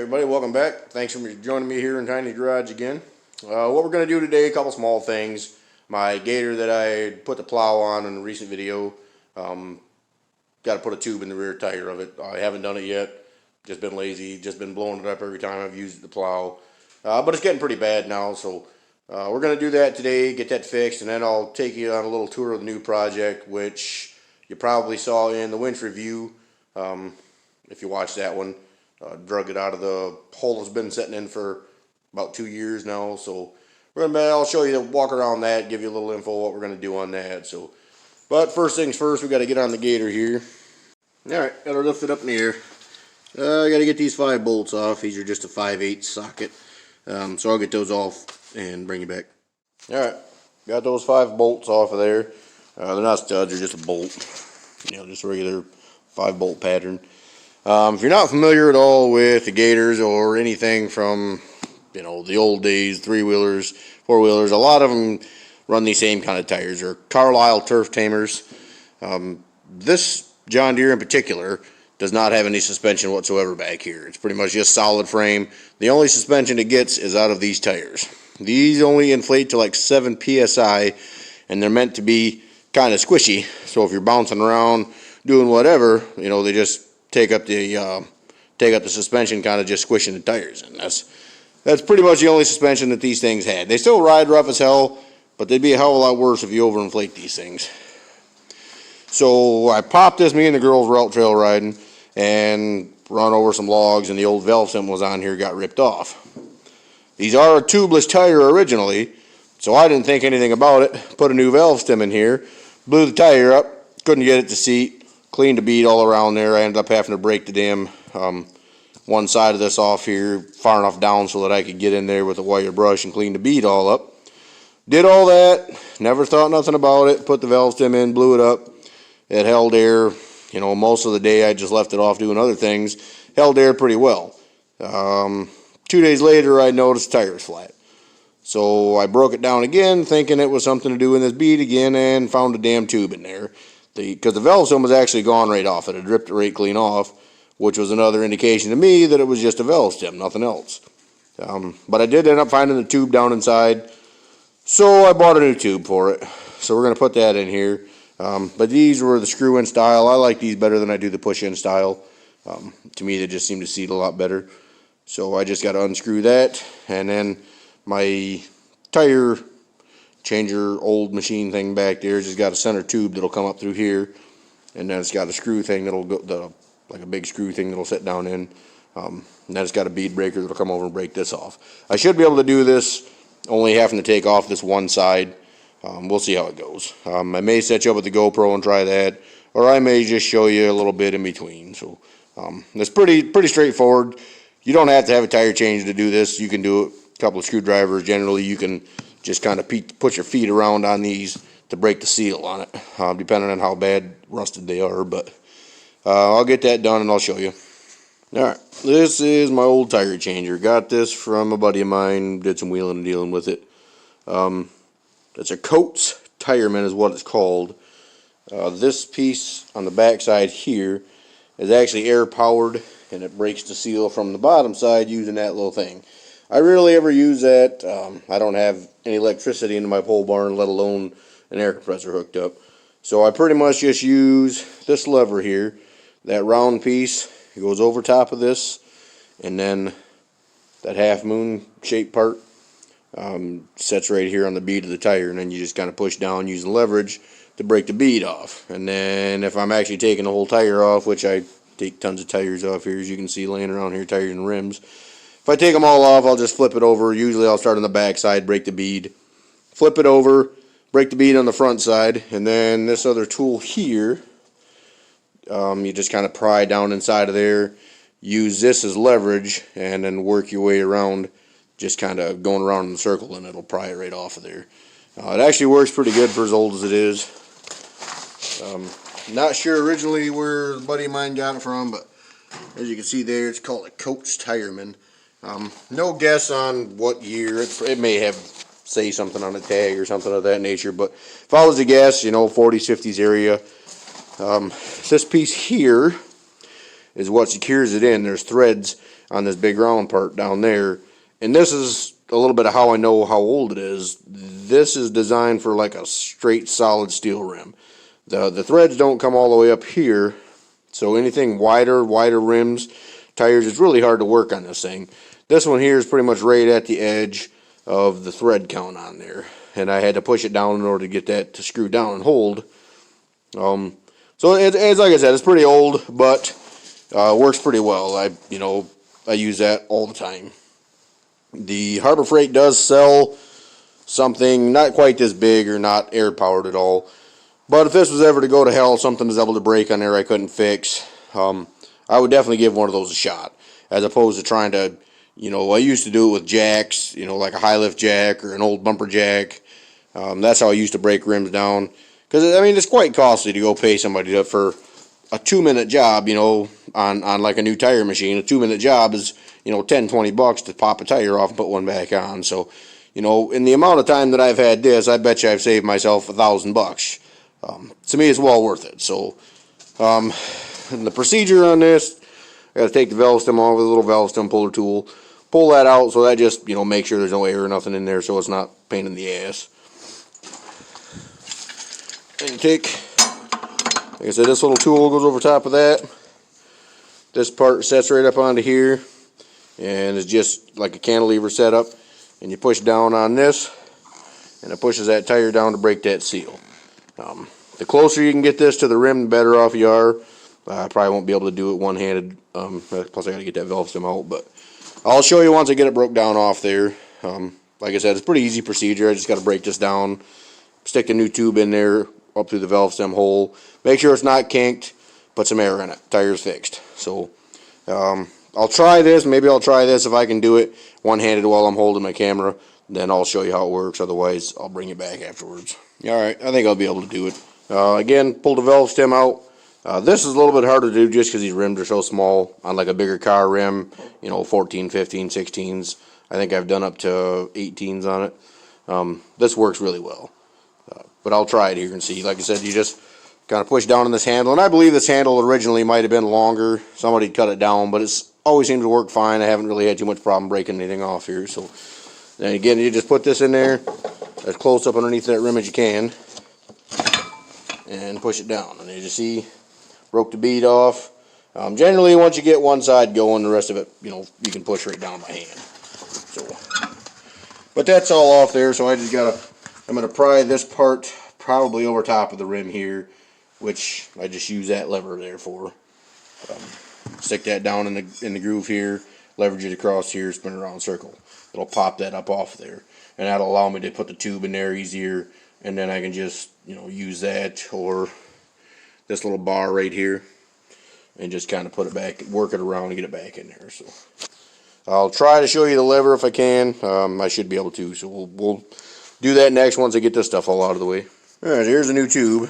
Everybody, welcome back. Thanks for joining me here in Tiny Garage again. What we're going to do today, a couple small things. My gator that I put the plow on in a recent video, got to put a tube in the rear tire of it. I haven't done it yet. Just been lazy, just been blowing it up every time I've used the plow. But it's getting pretty bad now, so we're going to do that today, get that fixed, and then I'll take you on a little tour of the new project, which you probably saw in the winch review, if you watched that one. Drug it out of the hole it's been sitting in for about 2 years now. So I'll show you, walk around that, give you a little info what we're going to do on that. So, but first things first, we got to get on the gator here. All right, got to lift it up in the air. I got to get these 5 bolts off. These are just a 5/8 socket. So I'll get those off and bring you back. All right, got those 5 bolts off of there. They're not studs, they're just a bolt. Just a regular 5-bolt pattern. If you're not familiar at all with the gators or anything from, the old days, 3-wheelers, 4-wheelers, a lot of them run these same kind of tires. They're Carlisle Turf Tamers. This John Deere in particular does not have any suspension whatsoever back here. It's pretty much just solid frame. The only suspension it gets is out of these tires. These only inflate to like 7 psi, and they're meant to be kind of squishy. So if you're bouncing around doing whatever, they just take up the suspension, kind of just squishing the tires, and that's pretty much the only suspension that these things had. They still ride rough as hell, but they'd be a hell of a lot worse if you overinflate these things. So I popped this. Me and the girls were out trail riding and run over some logs, and the old valve stem was on here, got ripped off. These are a tubeless tire originally, so I didn't think anything about it. Put a new valve stem in here, blew the tire up, couldn't get it to seat. Cleaned the bead all around there. I ended up having to break the damn one side of this off here far enough down so that I could get in there with a wire brush and clean the bead all up. Did all that, never thought nothing about it, put the valve stem in, blew it up. It held air, most of the day I just left it off doing other things. Held air pretty well. 2 days later I noticed the tire was flat. So I broke it down again, thinking it was something to do with this bead again, and found a damn tube in there. Because the valve stem was actually gone right off. It had ripped it right clean off, which was another indication to me that it was just a valve stem, nothing else. But I did end up finding the tube down inside, so I bought a new tube for it. So we're going to put that in here. But these were the screw-in style. I like these better than I do the push-in style. To me, they just seem to seat a lot better. So I just got to unscrew that, and then my tire changer old machine thing back there just got a center tube that'll come up through here, and then it's got a screw thing that'll go, like a big screw thing that'll sit down in, and then it's got a bead breaker that'll come over and break this off. I should be able to do this only having to take off this one side. We'll see how it goes. I may set you up with the GoPro and try that, or I may just show you a little bit in between. So it's pretty straightforward. You don't have to have a tire change to do this. You can do it a couple of screwdrivers. Generally you can just kind of put your feet around on these to break the seal on it, depending on how bad rusted they are. But I'll get that done and I'll show you. Alright, this is my old tire changer. Got this from a buddy of mine, did some wheeling and dealing with it. It's a Coats Tireman is what it's called. This piece on the back side here is actually air powered, and it breaks the seal from the bottom side using that little thing. I rarely ever use that. I don't have any electricity in my pole barn, let alone an air compressor hooked up. So I pretty much just use this lever here. That round piece goes over top of this, and then that half moon shaped part sets right here on the bead of the tire, and then you just kind of push down using leverage to break the bead off. And then if I'm actually taking the whole tire off, which I take tons of tires off here, as you can see laying around here, tires and rims. If I take them all off, I'll just flip it over. Usually I'll start on the back side, break the bead, flip it over, break the bead on the front side, and then this other tool here, you just kind of pry down inside of there, use this as leverage, and then work your way around, just kind of going around in a circle, and it'll pry it right off of there. It actually works pretty good for as old as it is. Not sure originally where a buddy of mine got it from, but as you can see there, it's called a Coats Tireman. No guess on what year. It may have say something on the tag or something of that nature, but if I was to guess, 40s, 50s area. This piece here is what secures it in. There's threads on this big round part down there, and this is a little bit of how I know how old it is. This is designed for like a straight solid steel rim. The threads don't come all the way up here, so anything wider rims, tires, it's really hard to work on this thing. This one here is pretty much right at the edge of the thread count on there, and I had to push it down in order to get that to screw down and hold. So it's like I said, it's pretty old, but works pretty well. I use that all the time. The Harbor Freight does sell something not quite this big or not air powered at all, but if this was ever to go to hell, something was able to break on there I couldn't fix, I would definitely give one of those a shot, as opposed to trying to, I used to do it with jacks, like a high lift jack or an old bumper jack. That's how I used to break rims down, because it's quite costly to go pay somebody for a 2-minute job, on like a new tire machine. A 2-minute job is, $10-20 to pop a tire off and put one back on. So, in the amount of time that I've had this, I bet you I've saved myself $1,000. To me, it's well worth it. So, and the procedure on this, I got to take the valve stem off with a little valve stem puller tool, pull that out, so that just, make sure there's no air or nothing in there, so it's not a pain in the ass. And you take, like I said, this little tool goes over top of that. This part sets right up onto here, and it's just like a cantilever setup. And you push down on this, and it pushes that tire down to break that seal. The closer you can get this to the rim, the better off you are. I probably won't be able to do it one-handed. Plus, I got to get that valve stem out, but I'll show you once I get it broke down off there. Like I said, it's a pretty easy procedure. I just got to break this down, stick a new tube in there up through the valve stem hole, make sure it's not kinked, put some air in it. Tire's fixed. So I'll try this. Maybe I'll try this if I can do it one-handed while I'm holding my camera. Then I'll show you how it works. Otherwise, I'll bring it back afterwards. Alright, I think I'll be able to do it. Again, pull the valve stem out. This is a little bit harder to do just because these rims are so small. On like a bigger car rim, 14, 15, 16s. I think I've done up to 18s on it. This works really well. But I'll try it here and see. Like I said, you just kind of push down on this handle. And I believe this handle originally might have been longer. Somebody cut it down, but it's always seemed to work fine. I haven't really had too much problem breaking anything off here. So then again, you just put this in there as close up underneath that rim as you can. And push it down. And as you see, broke the bead off. Generally, once you get one side going, the rest of it, you can push right down by hand. So, but that's all off there. So I just I'm gonna pry this part probably over top of the rim here, which I just use that lever there for. Stick that down in the groove here, leverage it across here, spin it around in a circle. It'll pop that up off there, and that'll allow me to put the tube in there easier. And then I can just use that or this little bar right here and just kind of put it back, work it around and get it back in there. So I'll try to show you the lever if I can. I should be able to, so we'll do that next once I get this stuff all out of the way. Alright, here's a new tube.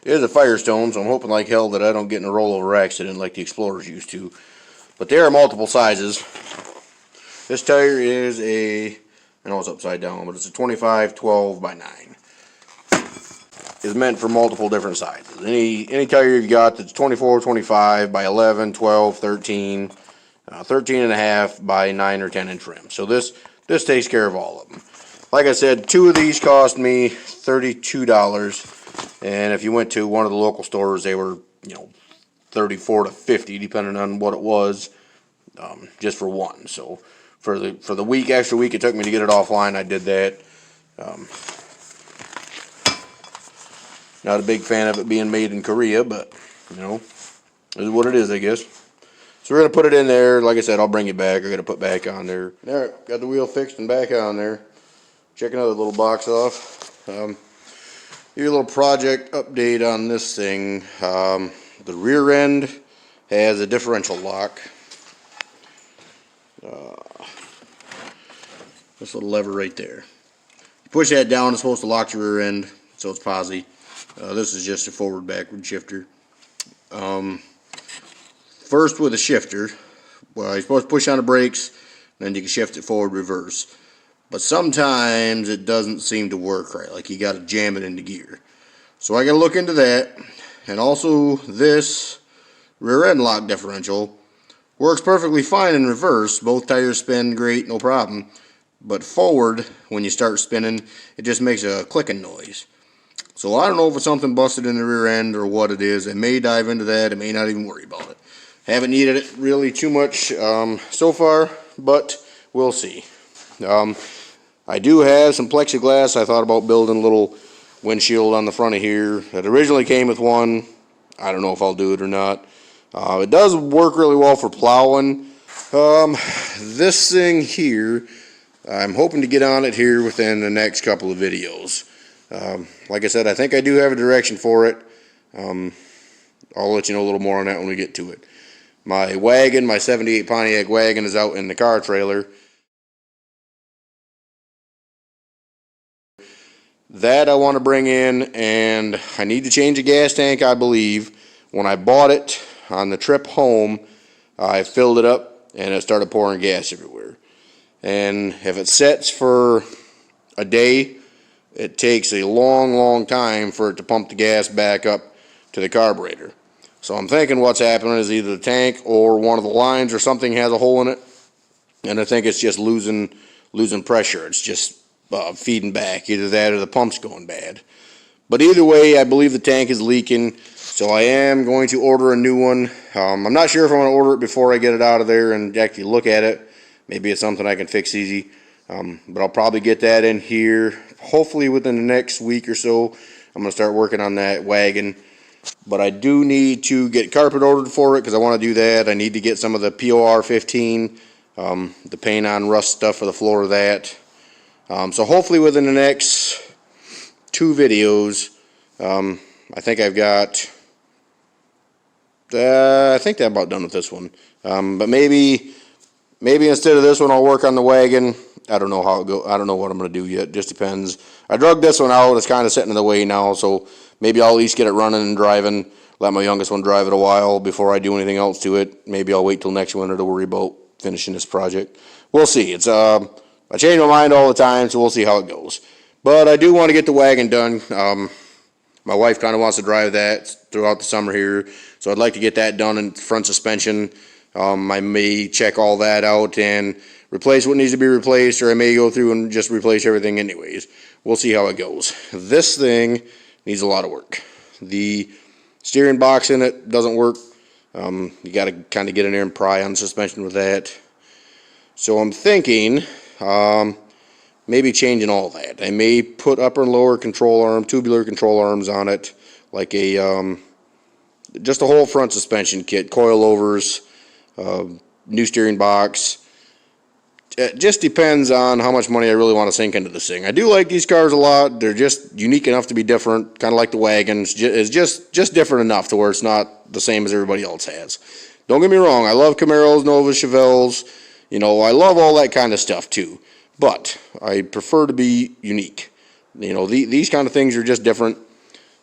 It is a Firestone, so I'm hoping like hell that I don't get in a rollover accident like the Explorers used to. But there are multiple sizes. This tire is I know it's upside down, but it's a 25/12 by 9. Is meant for multiple different sizes. Any tire you've got that's 24, 25 by 11, 12, 13, 13 and a half by 9 or 10 inch rim. So this takes care of all of them. Like I said, 2 of these cost me $32, and if you went to one of the local stores, they were $34 to $50 depending on what it was, just for one. So for the extra week it took me to get it offline, I did that. Not a big fan of it being made in Korea, but, this is what it is, I guess. So we're going to put it in there. Like I said, I'll bring it back. I got to put back on there. Alright, got the wheel fixed and back on there. Check another little box off. Give you a little project update on this thing. The rear end has a differential lock. This little lever right there. You push that down, it's supposed to lock your rear end, so it's posi. This is just a forward-backward shifter. First with a shifter, well, you're supposed to push on the brakes, then you can shift it forward, reverse. But sometimes it doesn't seem to work right, like you got to jam it into gear. So I got to look into that. And also this rear end lock differential. Works perfectly fine in reverse. Both tires spin great, no problem. But forward, when you start spinning, it just makes a clicking noise. So I don't know if it's something busted in the rear end or what it is. I may dive into that. I may not even worry about it. Haven't needed it really too much so far, but we'll see. I do have some plexiglass. I thought about building a little windshield on the front of here. It originally came with one. I don't know if I'll do it or not. It does work really well for plowing. This thing here, I'm hoping to get on it here within the next couple of videos. Like I said, I think I do have a direction for it. I'll let you know a little more on that when we get to it. My wagon, my 78 Pontiac wagon, is out in the car trailer. That I want to bring in, and I need to change the gas tank, I believe. When I bought it on the trip home, I filled it up and it started pouring gas everywhere. And if it sets for a day, it takes a long time for it to pump the gas back up to the carburetor. So I'm thinking what's happening is either the tank or one of the lines or something has a hole in it, and I think it's just losing pressure. It's just feeding back, either that or the pump's going bad. But either way, I believe the tank is leaking, so I am going to order a new one. I'm not sure if I'm going to order it before I get it out of there and actually look at it. Maybe it's something I can fix easy, but I'll probably get that in here hopefully within the next week or so. I'm going to start working on that wagon, but I do need to get carpet ordered for it because I want to do that. I need to get some of the POR 15, the paint on rust stuff for the floor of that. So hopefully within the next 2 videos, I think I've got, I think I'm about done with this one. But maybe instead of this one, I'll work on the wagon. I don't know how it go. I don't know what I'm going to do yet. Just depends. I drug this one out. It's kind of sitting in the way now, so maybe I'll at least get it running and driving. Let my youngest one drive it a while before I do anything else to it. Maybe I'll wait till next winter to worry about finishing this project. We'll see. It's I change my mind all the time, so we'll see how it goes. But I do want to get the wagon done. My wife kind of wants to drive that throughout the summer here, so I'd like to get that done in front suspension. I may check all that out and replace what needs to be replaced, or I may go through and just replace everything anyways. We'll see how it goes. This thing needs a lot of work. The steering box in it doesn't work. You got to kind of get in there and pry on the suspension with that. So I'm thinking maybe changing all that. I may put upper and lower control arm, tubular control arms on it, like a just a whole front suspension kit, coilovers, new steering box. It just depends on how much money I really want to sink into this thing. I do like these cars a lot. They're just unique enough to be different, kind of like the wagon. It's just different enough to where it's not the same as everybody else has. Don't get me wrong, I love Camaros, Novas, Chevelles. You know, I love all that kind of stuff too. But I prefer to be unique. You know, these kind of things are just different.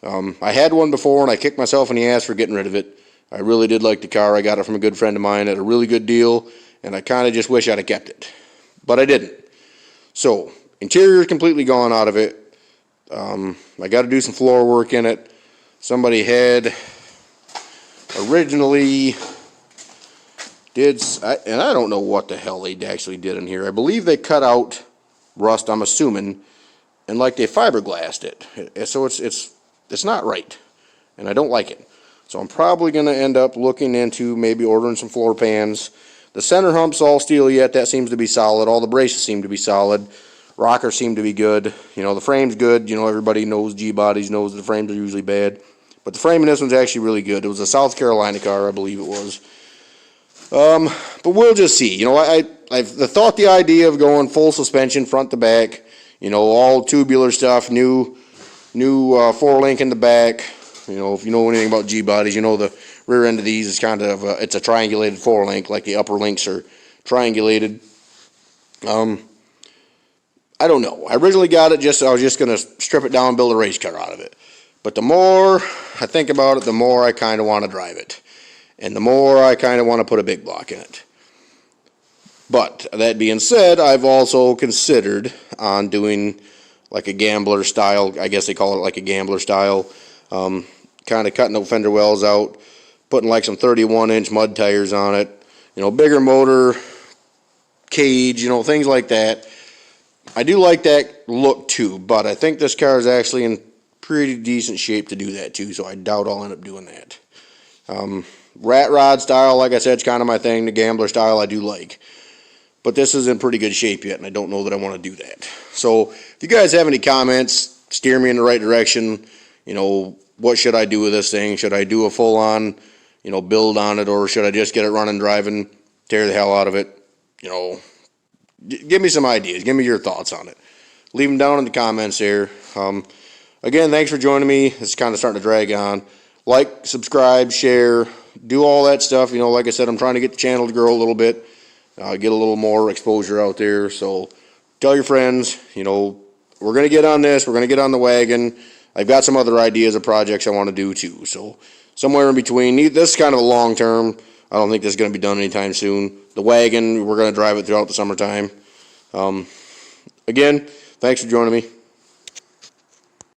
I had one before and I kicked myself in the ass for getting rid of it. I really did like the car. I got it from a good friend of mine at a really good deal, and I kind of just wish I'd have kept it. But I didn't. So, interior is completely gone out of it. I got to do some floor work in it. Somebody had originally did, and I don't know what the hell they actually did in here. I believe they cut out rust, I'm assuming, and like they fiberglassed it. So it's not right, and I don't like it. So I'm probably going to end up looking into maybe ordering some floor pans. The center hump's all steel yet. That seems to be solid. All the braces seem to be solid. Rockers seem to be good. You know, the frame's good. You know, everybody knows G-bodies, knows the frames are usually bad. But the frame in this one's actually really good. It was a South Carolina car, I believe it was. But we'll just see. You know, I've thought the idea of going full suspension front to back, you know, all tubular stuff, new 4-link in the back. You know, if you know anything about G-bodies, you know the rear end of these is kind of it's a triangulated 4-link, like the upper links are triangulated. I don't know. I originally got it I was just gonna strip it down and build a race car out of it. But the more I think about it, the more I kind of want to drive it, and the more I kind of want to put a big block in it. But that being said, I've also considered on doing like a gambler style. I guess they call it like a gambler style. Kind of cutting the fender wells out, putting like some 31-inch mud tires on it, bigger motor, cage, things like that. I do like that look too, but I think this car is actually in pretty decent shape to do that too, so I doubt I'll end up doing that. Rat rod style, like I said, is kind of my thing. The gambler style I do like. But this is in pretty good shape yet, and I don't know that I want to do that. So if you guys have any comments, steer me in the right direction. What should I do with this thing? Should I do a full-on, build on it, or should I just get it running, driving, tear the hell out of it? Give me some ideas. Give me your thoughts on it. Leave them down in the comments here. Again, thanks for joining me. It's kind of starting to drag on. Like, subscribe, share, do all that stuff. Like I said, I'm trying to get the channel to grow a little bit. Get a little more exposure out there. So tell your friends, we're going to get on this. We're going to get on the wagon. I've got some other ideas of projects I want to do too. So somewhere in between. This is kind of a long term. I don't think this is going to be done anytime soon. The wagon, we're going to drive it throughout the summertime. Again, thanks for joining me.